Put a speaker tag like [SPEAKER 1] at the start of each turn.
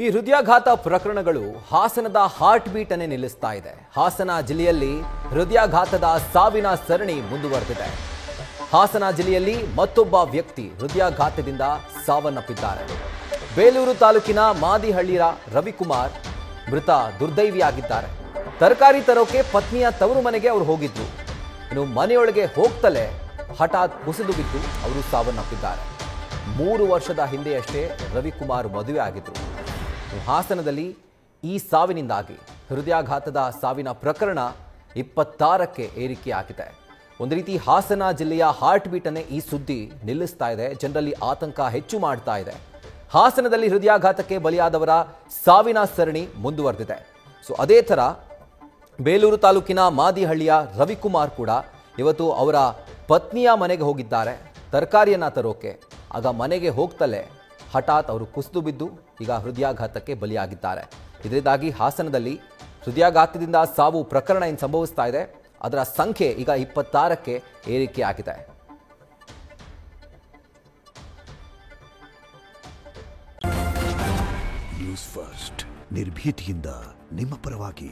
[SPEAKER 1] ಈ ಹೃದಯಾಘಾತ ಪ್ರಕರಣಗಳು ಹಾಸನದ ಹಾರ್ಟ್ ಬೀಟ್ ಅನ್ನೇ ನಿಲ್ಲಿಸ್ತಾ ಇದೆ. ಹಾಸನ ಜಿಲ್ಲೆಯಲ್ಲಿ ಹೃದಯಾಘಾತದ ಸಾವಿನ ಸರಣಿ ಮುಂದುವರೆದಿದೆ. ಹಾಸನ ಜಿಲ್ಲೆಯಲ್ಲಿ ಮತ್ತೊಬ್ಬ ವ್ಯಕ್ತಿ ಹೃದಯಾಘಾತದಿಂದ ಸಾವನ್ನಪ್ಪಿದ್ದಾರೆ. ಬೇಲೂರು ತಾಲೂಕಿನ ಮಾದಿಹಳ್ಳಿಯ ರವಿಕುಮಾರ್ ಮೃತ ದುರ್ದೈವಿಯಾಗಿದ್ದಾರೆ. ತರಕಾರಿ ತರೋಕೆ ಪತ್ನಿಯ ತವರು ಮನೆಗೆ ಅವರು ಹೋಗಿದ್ರು. ಇನ್ನು ಮನೆಯೊಳಗೆ ಹೋಗ್ತಲೇ ಹಠಾತ್ ಕುಸಿದು ಬಿದ್ದು ಅವರು ಸಾವನ್ನಪ್ಪಿದ್ದಾರೆ. 3 ವರ್ಷದ ಹಿಂದೆಯಷ್ಟೇ ರವಿಕುಮಾರ್ ಮದುವೆ ಆಗಿದ್ರು. ಹಾಸನದಲ್ಲಿ ಈ ಸಾವಿನಿಂದಾಗಿ ಹೃದಯಾಘಾತದ ಸಾವಿನ ಪ್ರಕರಣ 26ಕ್ಕೆ ಏರಿಕೆಯಾಗಿದೆ. ಒಂದು ರೀತಿ ಹಾಸನ ಜಿಲ್ಲೆಯ ಹಾರ್ಟ್ ಬೀಟ್ ಅನ್ನೇ ಈ ಸುದ್ದಿ ನಿಲ್ಲಿಸ್ತಾ ಇದೆ. ಜನರಲ್ಲಿ ಆತಂಕ ಹೆಚ್ಚು ಮಾಡ್ತಾ ಇದೆ. ಹಾಸನದಲ್ಲಿ ಹೃದಯಾಘಾತಕ್ಕೆ ಬಲಿಯಾದವರ ಸಾವಿನ ಸರಣಿ ಮುಂದುವರೆದಿದೆ. ಅದೇ ಥರ ಬೇಲೂರು ತಾಲೂಕಿನ ಮಾದಿಹಳ್ಳಿಯ ರವಿಕುಮಾರ್ ಕೂಡ ಇವತ್ತು ಅವರ ಪತ್ನಿಯ ಮನೆಗೆ ಹೋಗಿದ್ದಾರೆ ತರಕಾರಿಯನ್ನ ತರೋಕೆ. ಆಗ ಮನೆಗೆ ಹೋಗ್ತಲೇ ಹಠಾತ್ ಅವರು ಕುಸಿದು ಬಿದ್ದು ಈಗ ಹೃದಯಾಘಾತಕ್ಕೆ ಬಲಿಯಾಗಿದ್ದಾರೆ. ಇದರಿಂದಾಗಿ ಹಾಸನದಲ್ಲಿ ಹೃದಯಾಘಾತದಿಂದ ಸಾವು ಪ್ರಕರಣ ಏನು ಸಂಭವಿಸ್ತಾ ಇದೆ ಅದರ ಸಂಖ್ಯೆ ಈಗ 26ಕ್ಕೆ ಏರಿಕೆಯಾಗಿದೆ.
[SPEAKER 2] ನ್ಯೂಸ್ ಫಸ್ಟ್ ನಿರ್ಭೀತಿಯಿಂದ ನಿಮ್ಮ ಪರವಾಗಿ.